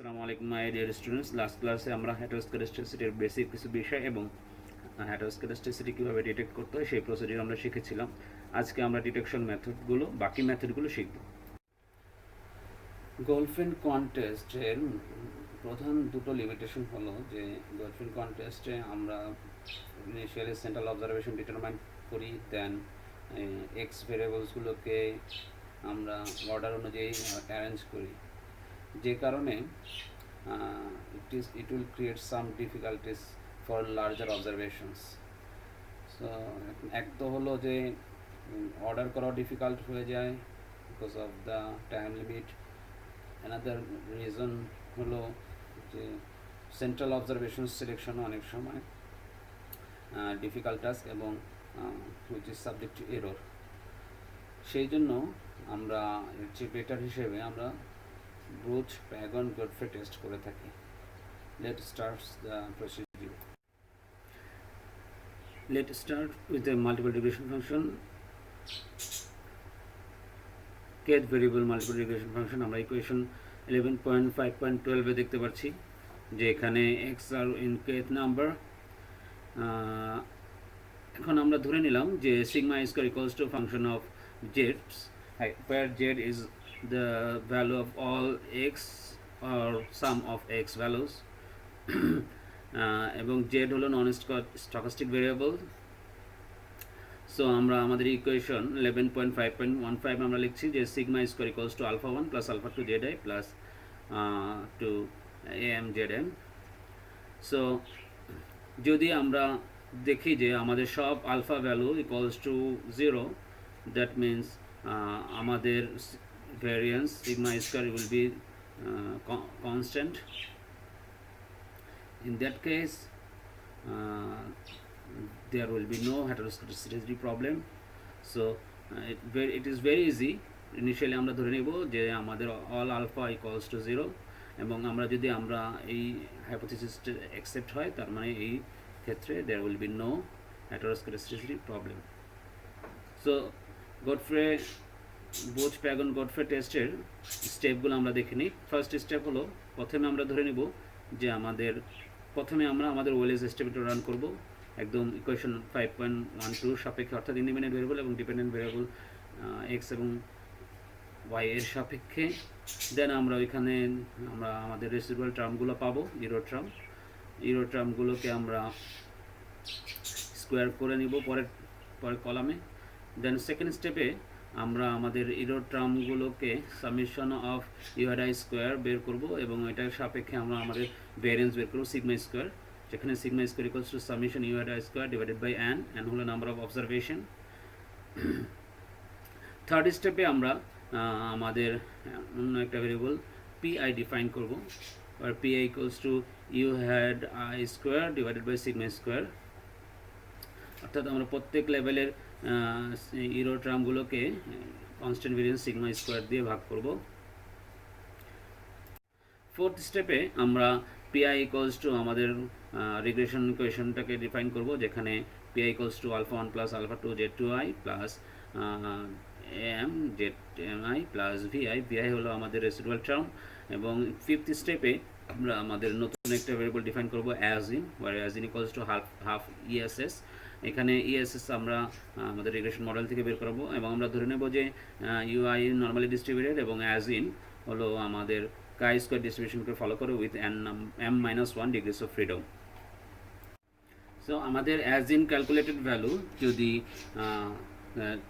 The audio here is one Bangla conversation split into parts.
আসসালামু আলাইকুম মাই ডিয়ার স্টুডেন্টস। লাস্ট ক্লাসে আমরা হেটারোস্কেডস্টিসিটির বেসিক কিছু বিষয় এবং হেটারোস্কেডস্টিসিটি কীভাবে ডিটেক্ট করতে হয় সেই প্রসিডিউর আমরা শিখেছিলাম। আজকে আমরা ডিটেকশন মেথডগুলো বাকি মেথডগুলো শিখব। গলফেন কন্টেস্টের প্রধান দুটো লিমিটেশন হলো যে গলফেন কন্টেস্টে আমরা ইনিশিয়ালি সেন্ট্রাল অবজারভেশন ডিটারমাইন করি, দেন এক্স ভেরিয়েবলসগুলোকে আমরা অর্ডার অনুযায়ী অ্যারেঞ্জ করি, যে কারণে it will create some difficulties for larger observations. So এক তো হলো যে অর্ডার করা ডিফিকাল্ট হয়ে যায় because of the time limit. Another reason হলো যে সেন্ট্রাল অবজারভেশন সিলেকশন অনেক সময় ডিফিকাল্ট টাস্ক এবং which is subject to error. সেই জন্য আমরা এর চেয়ে বেটার হিসেবে আমরা Bruch, Pagan, Godfrey test করে থাকি। Let's start the procedure. Let's start with the multiple regression function. Kth variable multiple regression function আমরা ইকুয়েশন 11.5.12 এ দেখতে পাচ্ছি যে এখানে x আর in kth নাম্বার। এখন আমরা ধরে নিলাম যে sigma square equals to function of z, where z is the value of all x or sum of x values এবং z হলো নন স্টকাস্টিক ভেরিয়েবল। সো আমরা আমাদের ইকুয়েশন 11.5.15 আমরা লিখছি যে sigma square equals to alpha 1 plus alpha 2 z i plus 2 am z m. So যদি আমরা দেখি যে আমাদের সব alpha value equals to 0, that means আমাদের variance sigma square will be constant. In that case there will be no heteroscedasticity problem. So it is very easy. Initially আমরা ধরে নেব যে আমাদের all alpha equals to 0 এবং আমরা যদি আমরা এই হাইপোথিসিসটা অ্যাকসেপ্ট হয় তার মানে এই ক্ষেত্রে there will be no heteroscedasticity problem. So Godfrey Bruch, Pagan, Godfrey টেস্টের স্টেপগুলো আমরা দেখে নিই। ফার্স্ট স্টেপ হলো প্রথমে আমরা ধরে নেব যে প্রথমে আমরা আমাদের ওয়েলেস এস্টিমেটর রান করব একদম ইকুয়েশন 5.12 সাপেক্ষে, অর্থাৎ ইন্ডিপেন্ডেন্ট ভেরিয়েবল এবং ডিপেন্ডেন্ট ভেরিয়েবল এক্স এবং ওয়াই এর সাপেক্ষে। দেন আমরা ওইখানে আমাদের রেসিডুয়াল টার্মগুলো পাবো, ইরো টার্মগুলোকে আমরা স্কোয়ার করে নিব পরের কলামে। দেন সেকেন্ড স্টেপে আমরা আমাদের ইরো টার্মগুলোকে সামেশন অফ ইউআরআই স্কোয়ার বের করব এবং এটার সাপেক্ষে আমরা আমাদের ভ্যারিয়েন্স বের করব সিগমা স্কোয়ার, যেখানে sigma square equals to summation U R I square divided by N হলো নাম্বার অফ অবজারভেশন। থার্ড স্টেপে আমরা আমাদের অন্য একটা ভেরিয়েবল পিআই ডিফাইন করব, আর P I equals to U hat I square divided by sigma square, অর্থাৎ আমরা প্রত্যেক লেভেলের ইরো টার্মগুলোকে কনস্ট্যান্ট ভেরিয়েন্স সিগমা স্কোয়ার দিয়ে ভাগ করব। ফোর্থ স্টেপে আমরা পিআই ইকুয়ালস টু আমাদের রিগ্রেশন ইকুয়েশনটাকে ডিফাইন করব, যেখানে P I equals to alpha 1 plus alpha 2 z 2i plus m z m i plus v i হলো আমাদের রেসিডুয়াল টার্ম। এবং ফিফথ স্টেপে আমরা আমাদের নতুন একটা ভেরিয়েবল ডিফাইন করব as in, where as in equals to half ESS. এখানে ইএসএস আমরা আমাদের রিগ্রেশন মডেল থেকে বের করব এবং আমরা ধরে নেব যে ইউআই নর্মালি ডিস্ট্রিবিউটেড এবং অ্যাজ ইন হলো আমাদের কাই স্কোয়ার ডিস্ট্রিবিউশনকে ফলো করে with m-1 degrees of freedom. So আমাদের অ্যাজ ইন ক্যালকুলেটেড ভ্যালু যদি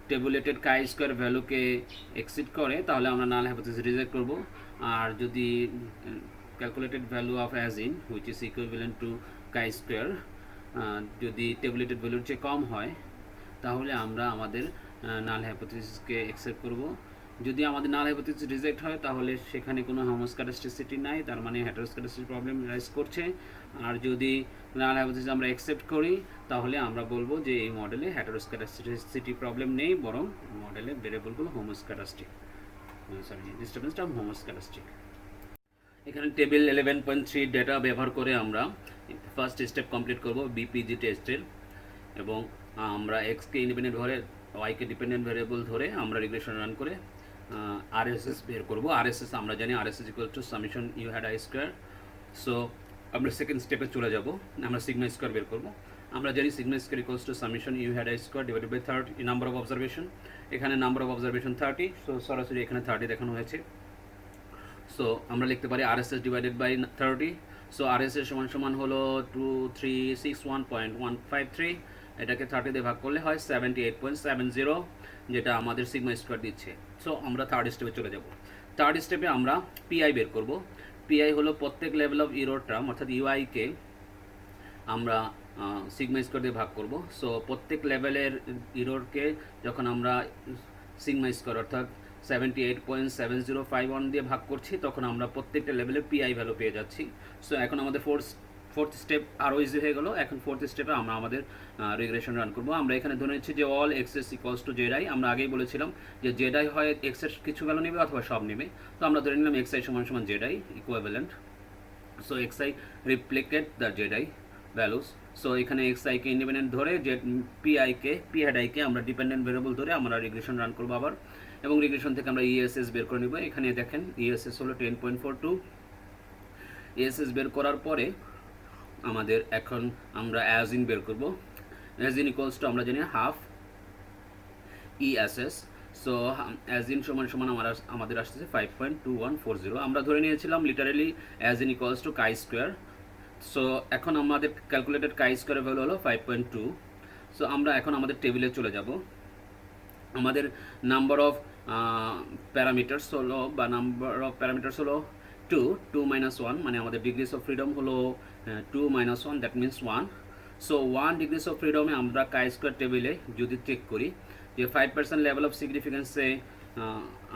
টেবুলেটেড কাই স্কোয়ার ভ্যালুকে এক্সিড করে তাহলে আমরা নাল হাইপোথিসিস রিজেক্ট করব, আর যদি calculated value of as in which is equivalent to chi square যদি টেবুলেটেড ভ্যালুর চেয়ে কম হয় তাহলে আমরা আমাদের নাল হাইপোথিসিসকে অ্যাকসেপ্ট করব। যদি আমাদের নাল হাইপোথিসিস রিজেক্ট হয় তাহলে সেখানে কোনো হোমোস্ক্যাডাস্টিসিটি নাই, তার মানে হেটারোস্ক্যাডাস্টিসিটি প্রবলেম রাইজ করছে। আর যদি নাল হাইপোথিসিস আমরা অ্যাকসেপ্ট করি তাহলে আমরা বলবো যে এই মডেলে হেটারোস্ক্যাডাস্টিসিটি প্রবলেম নেই, বরং মডেলে ভেরিয়েবলগুলো হোমোস্ক্যাডাস্টিক, ডিস্টারবেন্সটা হোমোস্ক্যাডাস্টিক। এখানে টেবিল 11.3 ডেটা ব্যবহার করে আমরা ফার্স্ট স্টেপ কমপ্লিট করব বিপিজি টেস্টের, এবং আমরা এক্সকে ইন্ডিপেন্ডেন্ট ধরে ওয়াইকে ডিপেন্ডেন্ট ভেরিয়েবল ধরে আমরা রিগ্রেশন রান করে আরএসএস বের করব। আরএসএস আমরা জানি RSS equal to summation u hat I square. So আমরা সেকেন্ড স্টেপে চলে যাব, আমরা সিগমা স্কোয়ার বের করব। আমরা জানি sigma square equals to summation u hat I square divided by 30 number of observation. এখানে নাম্বার অফ অবজারভেশন 30, সো সরাসরি এখানে 30 দেখানো হয়েছে। সো আমরা লিখতে পারি RSS divided by 30। So RSS সমান সমান হলো 2361.153, এটাকে 30 দিয়ে ভাগ করলে হয় 78.70, যেটা আমাদের সিগমা স্কোয়ার দিচ্ছে। সো আমরা থার্ড স্টেপে চলে যাব। থার্ড স্টেপে আমরা পিআই বের করব। পিআই হলো প্রত্যেক লেভেল অফ ইরোর টার্ম অর্থাৎ ইউআইকে আমরা সিগমা স্কোয়ার দিয়ে ভাগ করব। সো প্রত্যেক লেভেলের ইরোরকে যখন আমরা সিগমা স্কোয়ার অর্থাৎ 78.7051 দিয়ে ভাগ করছি, তখন আমরা প্রত্যেকটা লেভেলে পিআই ভ্যালু পেয়ে যাচ্ছি। সো এখন আমাদের ফোর্থ স্টেপ আরও ইজি হয়ে গেল। এখন ফোর্থ স্টেপে আমরা আমাদের রিগ্রেশন রান করব। আমরা এখানে ধরে নিচ্ছি যে all XS equals to Z I. আমরা আগেই বলেছিলাম যে জেড আই হয় এক্সের কিছু ভ্যালু নেবে অথবা সব নেবে। তো আমরা ধরে নিলাম এক্স আই সমান সমান Z I equivalent. So X I replicate the Z I values. So এখানে এক্স আইকে ইন্ডিপেন্ডেন্ট ধরে জেড পি হেড আইকে আমরা ডিপেন্ডেন্ট ভেরিয়েবল ধরে আমরা রিগ্রেশন রান করবো আবার, এবং রিগ্রেশন থেকে আমরা ইএসএস বের করে নেব। এখানে দেখেন ইএসএস হলো 10.42। ইএসএস বের করার পরে আমাদের এখন আমরা অ্যাজ ইন বের করব। অ্যাজ ইন ইকুয়ালস টু আমরা জানি half ESS. So as in সমান সমান আমাদের আসতেছে 5.2140। আমরা ধরে নিয়েছিলাম literally as in equals to chi square. So এখন আমাদের ক্যালকুলেটেড কাই স্কোয়ারের ভ্যালু হলো 5.2। সো আমরা এখন আমাদের টেবিলে চলে যাব। আমাদের নাম্বার অফ প্যারামিটার্স হলো হলো 2 minus 1, মানে আমাদের ডিগ্রিস অফ ফ্রিডম হলো 2 minus 1, that means 1। So 1 degrees of ফ্রিডমে আমরা কাই স্কোয়ার টেবিলে যদি চেক করি যে 5% লেভেল অফ সিগনিফিকেন্সে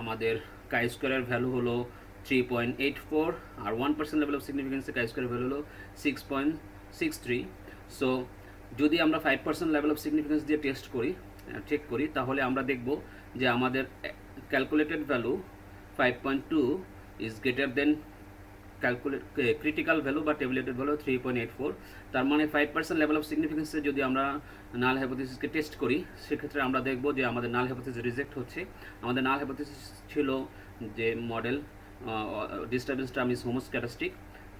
আমাদের কাই স্কোয়ারের ভ্যালু হলো 3.84, আর 1% লেভেল অফ সিগনিফিকেন্সে কাই স্কোয়ারের ভ্যালু হলো 6.63। সো যদি আমরা 5% লেভেল অফ সিগনিফিকেন্স দিয়ে চেক করি তাহলে আমরা দেখব যে আমাদের calculated value 5.2 is greater than critical value বা টেবুলেটেড ভ্যালু 3.84। তার মানে 5% লেভেল অফ সিগনিফিকেন্সে যদি আমরা নাল হাইপোথিসিসকে টেস্ট করি, সেক্ষেত্রে আমরা দেখব যে আমাদের নাল হাইপোথিসিস রিজেক্ট হচ্ছে। আমাদের নাল হাইপোথিসিস ছিল যে মডেল ডিস্টারবেন্স টার্ম ইজ হোমোস্ক্যাটাস্টিক,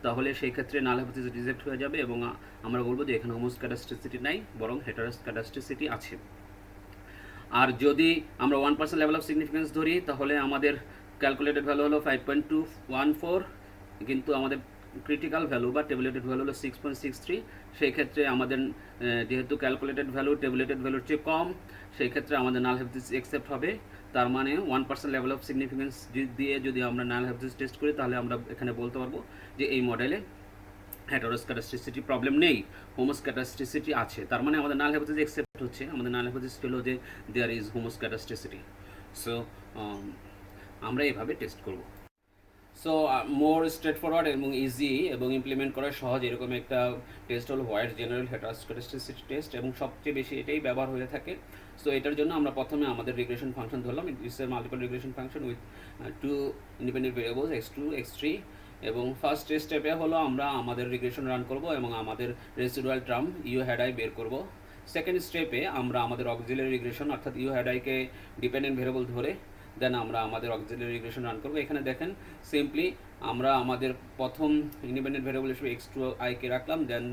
তাহলে সেই ক্ষেত্রে নাল হাইপোথিসিস রিজেক্ট হয়ে যাবে এবং আমরা বলবো যে এখানে হোমোস্ক্যাটাস্টিসিটি নাই, বরং হেটারোস্ক্যাটাস্টিসিটি আছে। আর যদি আমরা 1% লেভেল অফ সিগনিফিকেন্স ধরি তাহলে আমাদের ক্যালকুলেটেড ভ্যালু হলো 5.214, কিন্তু আমাদের ক্রিটিক্যাল ভ্যালু বা টেবুলেটেড ভ্যালু হলো 6.63। সেই ক্ষেত্রে আমাদের যেহেতু ক্যালকুলেটেড ভ্যালু টেবুলেটেড ভ্যালুর চেয়ে কম, সেই ক্ষেত্রে আমাদের নাল হাইপোথিসিস অ্যাকসেপ্ট হবে। তার মানে 1% লেভেল অফ সিগনিফিকেন্স দিয়ে যদি আমরা নাল হাইপোথিসিস টেস্ট করি তাহলে আমরা এখানে বলতে পারবো যে এই মডেলে হেটারোস্ক্যাটাস্টিসিটি প্রবলেম নেই, হোমোস্ক্যাটাস্টিসিটি আছে। তার মানে আমাদের নাল হাইপোথিসিস অ্যাকসেপ্ট হচ্ছে। আমাদের নাল হাইপোথিসিস হলো যে দেয়ার ইজ হোমোস্ক্যাটাস্টিসিটি। সো আমরা এভাবে টেস্ট করব। সো মোর স্ট্রেট ফরওয়ার্ড এবং ইজি এবং ইমপ্লিমেন্ট করা সহজ এরকম একটা টেস্ট হলো হোয়াইট জেনারেল হেটারোস্ক্যাটাস্টিসিটি টেস্ট, এবং সবচেয়ে বেশি এটাই ব্যবহার হয়ে থাকে। সো এটার জন্য আমরা প্রথমে আমাদের রিগ্রেশন ফাংশন ধরলাম। It's a multiple regression function with 2 independent variables x2 x3, এবং ফার্স্ট স্টেপে হলো আমরা আমাদের রিগ্রেশন রান করব এবং আমাদের residual term u hat i বের করব। সেকেন্ড স্টেপে আমরা আমাদের অক্সিলারি রিগ্রেশন অর্থাৎ ইউ হ্যাড আইকে ডিপেন্ডেন্ট ভেরিয়েবল ধরে দেন আমরা আমাদের অক্সিলারি রিগ্রেশন রান করব। এখানে দেখেন সিম্পলি আমরা আমাদের প্রথম ইন্ডিপেন্ডেন্ট ভেরিয়েবল হিসেবে x2 আইকে রাখলাম, দেন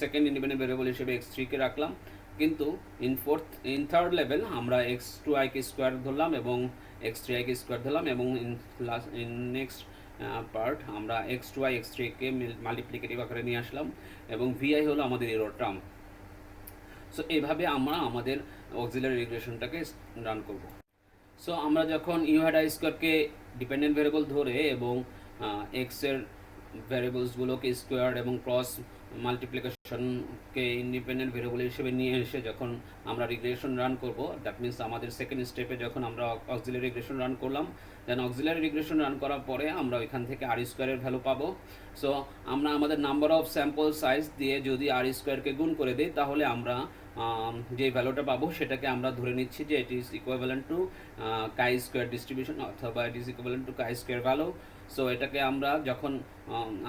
সেকেন্ড ইন্ডিপেন্ডেন্ট ভেরিয়েবল হিসেবে x3 কে রাখলাম, কিন্তু ইন থার্ড লেভেল আমরা x2 আইকে স্কোয়ার ধরলাম এবং x3 আইকে স্কোয়ার ধরলাম, এবং ইন নেক্সট পার্ট আমরা x2 I x3 K multiplicative আকারে নিয়ে আসলাম, এবং vi হলো আমাদের এরর টার্ম। সো এইভাবে আমরা আমাদের অক্সিলারি রিগ্রেশনটাকে রান করব। সো আমরা যখন ইউ হ্যাড আই স্কোয়ারকে ডিপেন্ডেন্ট ভেরিয়েবল ধরে এবং এক্সের ভ্যারিয়েবলসগুলোকে স্কোয়ার এবং ক্রস মাল্টিপ্লিকেশনকে ইন্ডিপেন্ডেন্ট ভেরিয়েবল হিসেবে নিয়ে এসে যখন আমরা রিগ্রেশন রান করব, দ্যাট মিনস আমাদের সেকেন্ড স্টেপে যখন আমরা অক্সিলারি রিগ্রেশন রান করলাম, দেন অক্সিলারি রিগ্রেশন রান করার পরে আমরা ওইখান থেকে আর স্কোয়ারের ভ্যালু পাবো। সো আমরা আমাদের নাম্বার অফ স্যাম্পল সাইজ দিয়ে যদি আর স্কোয়ারকে গুণ করে দিই তাহলে আমরা যে ভ্যালুটা পাবো সেটাকে আমরা ধরে নিচ্ছি যে it is equivalent to chi square distribution অথবা it is equivalent to chi square value. So এটাকে আমরা যখন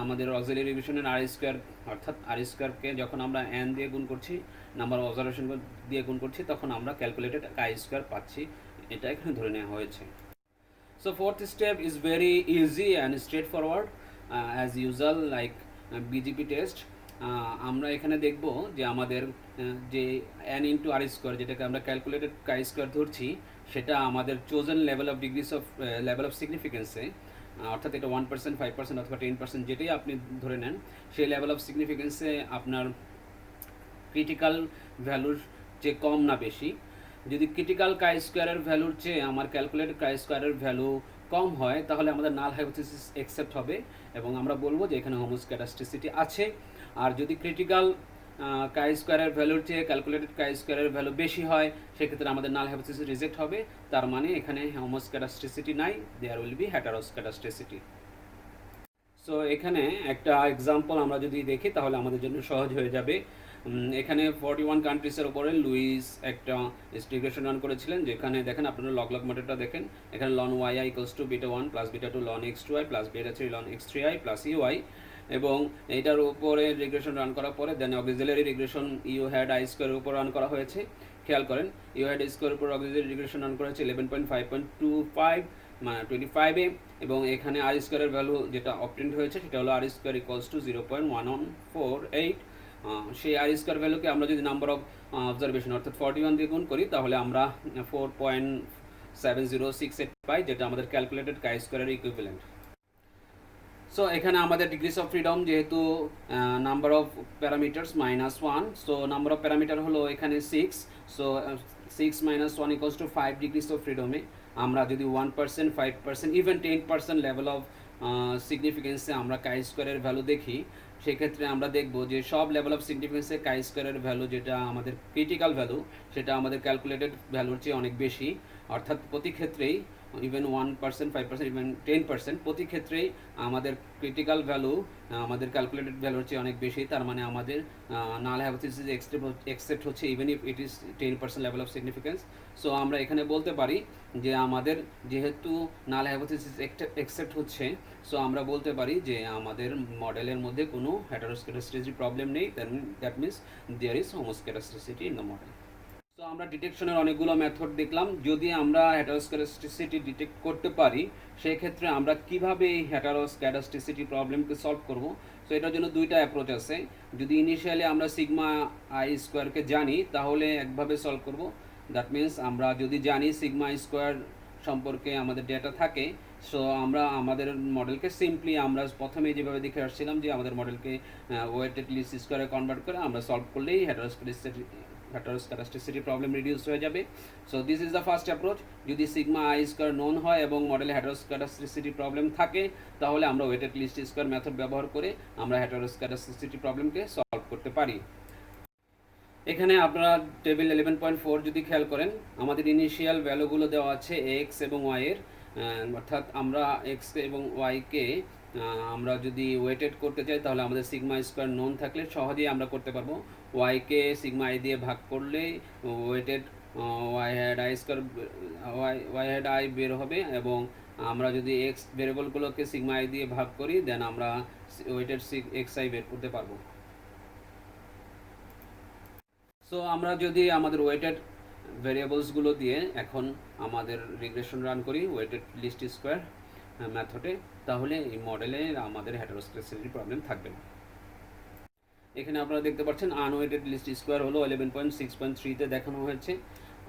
আমাদের অক্সিলারি রিগ্রেশনের আর স্কোয়ার অর্থাৎ আর স্কোয়ারকে যখন আমরা এন দিয়ে গুণ করছি, নাম্বার অফ অবজারভেশন দিয়ে গুণ করছি, তখন আমরা ক্যালকুলেটেড কাই স্কোয়ার পাচ্ছি। এটা এখানে ধরে নেওয়া হয়েছে। So fourth step is very easy and straightforward as usual like BGP test. আমরা এখানে দেখব যে আমাদের যে n ইন্টু আর স্কোয়ার, যেটাকে আমরা ক্যালকুলেটেড কাই স্কোয়ার ধরছি, সেটা আমাদের chosen level of degrees of level of সিগনিফিকেন্সে, অর্থাৎ এটা 1%, 5% অথবা 10% যেটাই আপনি ধরে নেন, সেই লেভেল অফ সিগনিফিকেন্সে আপনার ক্রিটিক্যাল ভ্যালুর চেয়ে কম না বেশি। যদি ক্রিটিক্যাল কাই স্কোয়ারের ভ্যালুর চেয়ে আমার ক্যালকুলেটেড কাই স্কোয়ারের ভ্যালু কম হয়, তাহলে আমাদের নাল হাইপোথিসিস অ্যাকসেপ্ট হবে এবং আমরা বলবো যে এখানে হোমোস্ক্যাটাস্টিসিটি আছে। আর যদি ক্রিটিক্যাল কাই স্কোয়ারের ভ্যালুর চেয়ে ক্যালকুলেটেড কাই স্কোয়ারের ভ্যালু বেশি হয়, সেক্ষেত্রে আমাদের নাল হাইপোথিসিস রিজেক্ট হবে। তার মানে এখানে হোমোস্ক্যাটাস্টিসিটি নাই, দেয়ার উইল বি হেটারোস্ক্যাটাস্টিসিটি। সো এখানে একটা এক্সাম্পল আমরা যদি দেখি তাহলে আমাদের জন্য সহজ হয়ে যাবে। এখানে 41 কান্ট্রিজের উপরে লুইস একটা রিগ্রেশন রান করেছিলেন, যেখানে দেখেন আপনারা লগ মডেলটা দেখেন, এখানে ln y i equals to beta 1 plus beta 2 ln x 2 i plus beta 3 ln x 3 i plus u i, এবং এইটার উপরে রিগ্রেশন রান করার পরে then auxiliary regression u hat i স্কোয়ারের উপর রান করা হয়েছে। খেয়াল করেন, ইউ হ্যাড আই স্কোয়ারের উপর অক্সিলারি রিগ্রেশন রান করা হয়েছে 11.5.25 মানে 25-এ, এবং এখানে আর স্কোয়ারের ভ্যালু যেটা অবটেন্ড হয়েছে সেটা হলো আর স্কোয়ার ইকুয়ালস টু 0.1148। সেই আর স্কোয়ার ভ্যালুকে আমরা যদি নাম্বার অফ অবজারভেশন অর্থাৎ 41 দিয়ে গুণ করি, তাহলে আমরা 4.7068 পাই, যেটা আমাদের ক্যালকুলেটেড কাই স্কোয়ারের ইকুইভ্যালেন্ট। সো এখানে আমাদের ডিগ্রিস অফ ফ্রিডম যেহেতু number of parameters -1, so number of parameter হলো এখানে 6, সো 6 - 1 ইকুয়ালস টু 5 ডিগ্রিস অফ ফ্রিডমে আমরা যদি 1%, 5%, ইভেন 10% লেভেল অফ সিগনিফিকেন্সে আমরা কাই স্কোয়ারের ভ্যালু দেখি, সেক্ষেত্রে আমরা দেখব যে সব লেভেল অফ সিগনিফিকেন্সে কাই স্কোয়ারের ভ্যালু যেটা আমাদের ক্রিটিক্যাল ভ্যালু, সেটা আমাদের ক্যালকুলেটেড ভ্যালুর চেয়ে অনেক বেশি। অর্থাৎ প্রতি ক্ষেত্রেই ইভেন 1%, 5%, ইভেন 10% প্রতি ক্ষেত্রেই আমাদের ক্রিটিক্যাল ভ্যালু আমাদের ক্যালকুলেটেড ভ্যালুর চেয়ে অনেক বেশি। তার মানে আমাদের নাল হাইপোথিসিস অ্যাকসেপ্ট হচ্ছে even if it is 10% level of significance. So আমরা এখানে বলতে পারি যে আমাদের যেহেতু নাল হাইপোথিসিস অ্যাকসেপ্ট হচ্ছে, সো আমরা বলতে পারি যে আমাদের মডেলের মধ্যে কোনো হেটারোস্ক্যাটাস্টিসিটি প্রবলেম নেই, that means there is homoscedasticity in the model. So আমরা ডিটেকশনের অনেকগুলো মেথড দেখলাম। যদি আমরা হেটারোস্ক্যাটাস্টিসিটি ডিটেক্ট করতে পারি, সেই ক্ষেত্রে আমরা কিভাবে এই হেটারোস্ক্যাটাস্টিসিটি প্রবলেমকে সলভ করব। সো এটার জন্য দুইটা অ্যাপ্রোচ আছে। যদি ইনিশিয়ালি আমরা সিগমা আই স্কোয়ারকে জানি, তাহলে একভাবে সলভ করব। দ্যাট মিনস আমরা যদি জানি সিগমা স্কোয়ার সম্পর্কে আমাদের ডেটা থাকে, সো আমরা আমাদের মডেলকে সিম্পলি আমরা প্রথমে যেভাবে দেখে আসছিলাম যে আমাদের মডেলকে ওয়েটেড লিস্ট স্কোয়ারে কনভার্ট করে আমরা সলভ করলেই হেটারোস্ক্যাটাস্টিসিটি প্রবলেম রিডিউস হয়ে যাবে। So this is the first approach. যদি সিগমা আই স্কোয়ার নোন হয় এবং মডেলে হেটারোস্ক্যাটাস্টিসিটি প্রবলেম থাকে, তাহলে আমরা ওয়েটেড লিস্ট স্কোয়ার মেথড ব্যবহার করে আমরা হেটারোস্ক্যাটাস্টিসিটি প্রবলেমকে সলভ করতে পারি। এখানে আপনারা টেবিল 11.4 যদি খেয়াল করেন, আমাদের ইনিশিয়াল ভ্যালুগুলো দেওয়া আছে এক্স এবং ওয়াই এর, অর্থাৎ আমরা এক্স এবং ওয়াইকে আমরা যদি ওয়েটেড করতে চাই, তাহলে আমাদের সিগমা স্কোয়ার নোন থাকলে সহজেই আমরা করতে পারবো। ওয়াইকে সিগমা আই দিয়ে ভাগ করলে weighted y hat I square y hat i বের হবে, এবং আমরা যদি এক্স ভেরিয়েবলগুলোকে সিগমা আই দিয়ে ভাগ করি, দেন আমরা ওয়েটেড এক্স আই বের করতে পারবো। সো আমরা যদি আমাদের ওয়েটেড ভেরিয়েবলসগুলো দিয়ে এখন আমাদের রিগ্রেশন রান করি ওয়েটেড লিস্ট স্কোয়ার মেথডে, তাহলে এই মডেলে আমাদের হেটারোস্ক্যাটাস্টিসিটি প্রবলেম থাকবে না। এখানে আপনারা দেখতে পাচ্ছেন আনওয়েটেড লিস্ট স্কোয়ার হলো 11.6.3-তে দেখানো হয়েছে,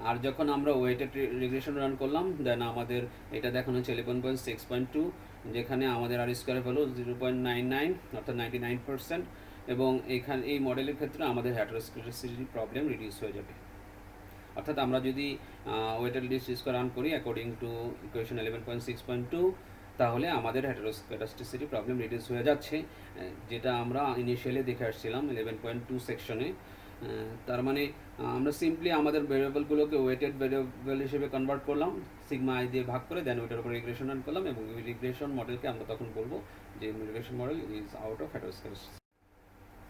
আর যখন আমরা ওয়েটেড রিগ্রেশন রান করলাম, দেন আমাদের এটা দেখানো হচ্ছে 11.6.2, যেখানে আমাদের আর স্কোয়ার হলো 0.99 অর্থাৎ 99%, এবং এখানে এই মডেলের ক্ষেত্রে আমাদের হেটারোস্ক্যাটাস্টিসিটি প্রবলেম রিডিউস হয়ে যাবে। অর্থাৎ আমরা যদি ওয়েটেড লিস্ট স্কোয়ার রান করি অ্যাকর্ডিং টু ইকুয়েশন 11.6.2, তাহলে আমাদের হেটারোস্ক্যাটাস্টিসিটি প্রবলেম রিডিউস হয়ে যাচ্ছে, যেটা আমরা ইনিশিয়ালি দেখে আসছিলাম 11.2 সেকশনে। তার মানে আমরা সিম্পলি আমাদের ভেরিয়েবলগুলোকে ওয়েটেড ভেরিয়েবল হিসেবে কনভার্ট করলাম, সিগমা আই দিয়ে ভাগ করে, দেন ওইটার উপর রিগ্রেশন রান করলাম, এবং ওই রিগ্রেশন মডেলকে আমরা তখন বলবো যে regression model is out of heteroscedasticity.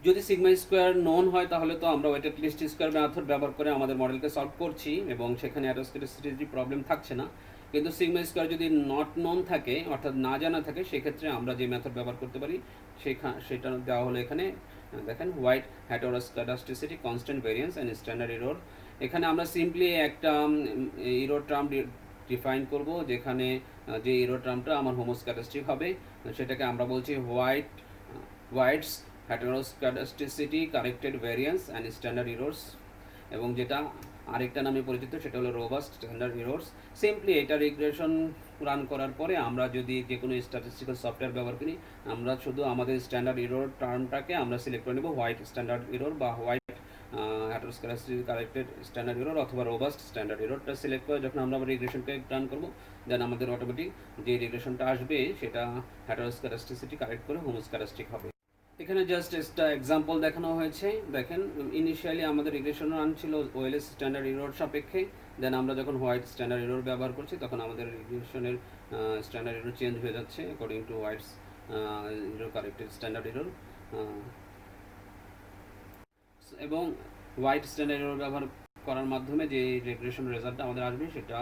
যদি সিগমা স্কোয়ার নোন হয়, তাহলে তো আমরা ওয়েটেড লিস্ট স্কোয়ার মেথড ব্যবহার করে আমাদের মডেলকে সলভ করছি এবং সেখানে হেটারোস্ক্যাটাস্টিসিটি প্রবলেম থাকছে না। কিন্তু সিগমা স্কোয়ার যদি নট নোন থাকে, অর্থাৎ না জানা থাকে, সেক্ষেত্রে আমরা যে মেথড ব্যবহার করতে পারি সেটা দেওয়া হলো এখানে। দেখেন White heteroscedasticity, constant variance and standard error. এখানে আমরা সিম্পলি একটা ইরো টার্ম ডিফাইন করব, যেখানে যে ইরো টার্মটা আমার হোমোস্ক্যাটাস্টিক হবে সেটাকে আমরা বলছি White's heteroscedasticity, corrected variance and standard errors, এবং যেটা আরেকটা নামে পরিচিত সেটা হলো রোবাস্ট স্ট্যান্ডার্ড ইরোর্স। সিম্পলি এটা রিগ্রেশন রান করার পরে আমরা যদি যে কোনো স্ট্যাটিস্টিক্যাল সফটওয়্যার ব্যবহার করি, আমরা শুধু আমাদের স্ট্যান্ডার্ড ইরোর টার্মটাকে আমরা সিলেক্ট করে নেব হোয়াইট স্ট্যান্ডার্ড ইরোর বা হোয়াইট হেটারোস্ক্যাটাস্টিক কারেক্টেড স্ট্যান্ডার্ড ইরোর অথবা রোবাস্ট স্ট্যান্ডার্ড ইরোরটা সিলেক্ট করে যখন আমরা রিগ্রেশনকে রান করব, দেন আমাদের অটোমেটিক যে রিগ্রেশনটা আসবে সেটা হেটারোস্ক্যাটাস্টিসিটি কারেক্ট করে হোমোস্ক্যাটাস্টিক হবে। এখানে জাস্ট একটা এক্সাম্পল দেখানো হয়েছে। দেখেন, ইনিশিয়ালি আমাদের রিগ্রেশন রান ছিল ওএলএস স্ট্যান্ডার্ড ইরোর সাপেক্ষে, দেন আমরা যখন হোয়াইট স্ট্যান্ডার্ড ইরোর ব্যবহার করছি তখন আমাদের রিগ্রেশনের স্ট্যান্ডার্ড ইরোর চেঞ্জ হয়ে যাচ্ছে according to whites error corrected standard error, এবং হোয়াইট স্ট্যান্ডার্ড ইরোর ব্যবহার করার মাধ্যমে যে রিগ্রেশন রেজাল্টটা আমাদের আসবে সেটা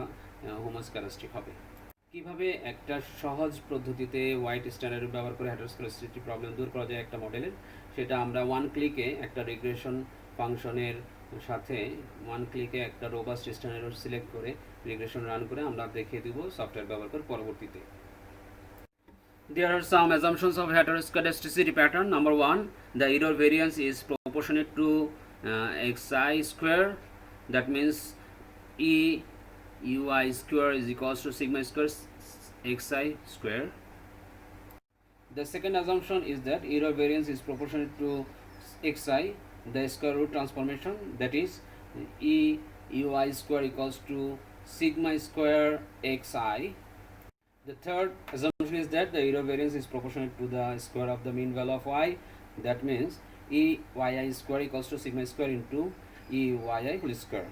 হোমোস্ক্যাটাস্টিক হবে। কিভাবে একটা সহজ পদ্ধতিতে হোয়াইট স্ট্যান্ডার্ড ব্যবহার করে হেটারোস্ক্যাটাস্টিক প্রবলেম দূর করা যায় একটা মডেলের, সেটা আমরা ওয়ান ক্লিকে একটা রিগ্রেশন ফাংশনের সাথে ওয়ান ক্লিকে একটা রোবাস্ট স্ট্যান্ডার্ড সিলেক্ট করে রিগ্রেশন রান করে আমরা দেখিয়ে দিব সফটওয়্যার ব্যবহার করে পরবর্তীতে। There are some assumptions of heteroscedasticity pattern. Number one, the error variance is proportionate to xi square. That means e ui square is equals to sigma square xi square. The second assumption is that error variance is proportionate to xi, the square root transformation, that is e ui square equals to sigma square xi. The third assumption is that the error variance is proportionate to the square of the mean value of y. That means e yi square equals to sigma square into e yi whole square.